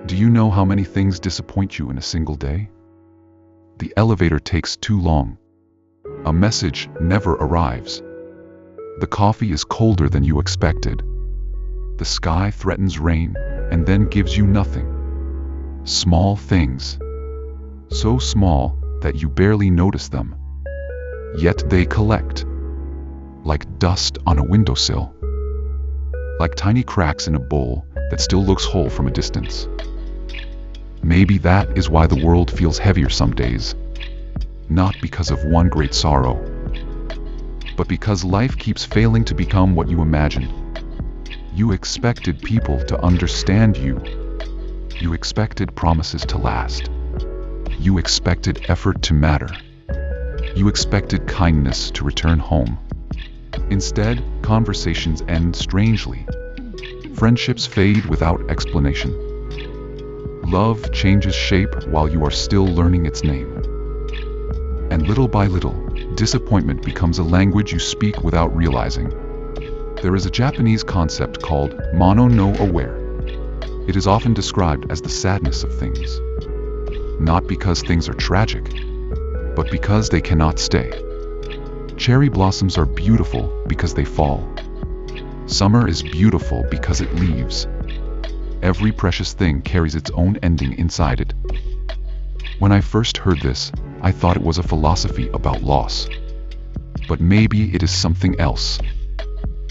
Do you know how many things disappoint you in a single day? The elevator takes too long. A message never arrives. The coffee is colder than you expected. The sky threatens rain and then gives you nothing. Small things. So small that you barely notice them. Yet they collect. Like dust on a windowsill. Like tiny cracks in a bowl that still looks whole from a distance. Maybe that is why the world feels heavier some days. Not because of one great sorrow, but because life keeps failing to become what you imagined. You expected people to understand you. You expected promises to last. You expected effort to matter. You expected kindness to return home. Instead, conversations end strangely. Friendships fade without explanation. Love changes shape while you are still learning its name. And little by little, disappointment becomes a language you speak without realizing. There is a Japanese concept called mono no aware. It is often described as the sadness of things. Not because things are tragic, but because they cannot stay. Cherry blossoms are beautiful because they fall. Summer is beautiful because it leaves. Every precious thing carries its own ending inside it. When I first heard this, I thought it was a philosophy about loss. But maybe it is something else.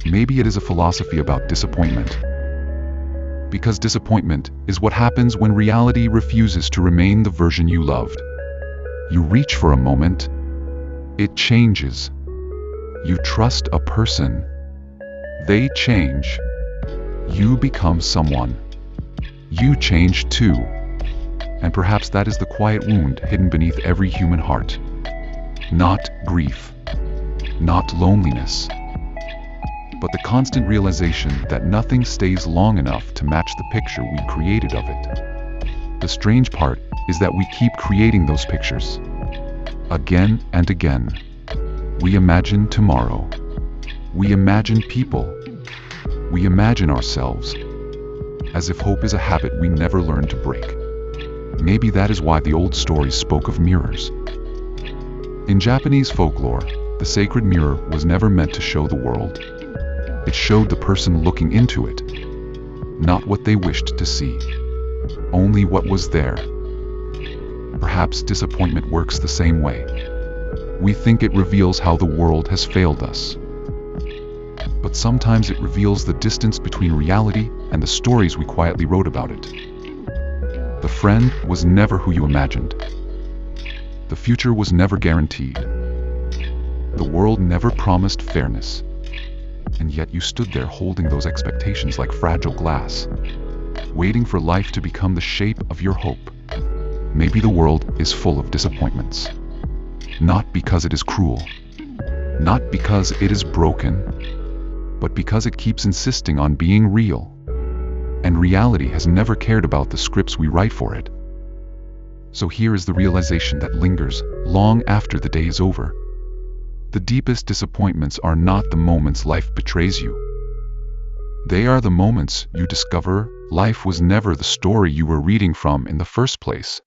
Maybe it is a philosophy about disappointment. Because disappointment is what happens when reality refuses to remain the version you loved. You reach for a moment. It changes. You trust a person. They change. You become someone. You change too. And perhaps that is the quiet wound hidden beneath every human heart. Not grief. Not loneliness. But the constant realization that nothing stays long enough to match the picture we created of it. The strange part is that we keep creating those pictures. Again and again. We imagine tomorrow. We imagine people. We imagine ourselves. As if hope is a habit we never learn to break. Maybe that is why the old stories spoke of mirrors. In Japanese folklore, the sacred mirror was never meant to show the world. It showed the person looking into it. Not what they wished to see. Only what was there. Perhaps disappointment works the same way. We think it reveals how the world has failed us. But sometimes it reveals the distance between reality and the stories we quietly wrote about it. The friend was never who you imagined. The future was never guaranteed. The world never promised fairness. And yet you stood there holding those expectations like fragile glass, waiting for life to become the shape of your hope. Maybe the world is full of disappointments. Not because it is cruel. Not because it is broken. But because it keeps insisting on being real. And reality has never cared about the scripts we write for it. So here is the realization that lingers long after the day is over. The deepest disappointments are not the moments life betrays you. They are the moments you discover life was never the story you were reading from in the first place.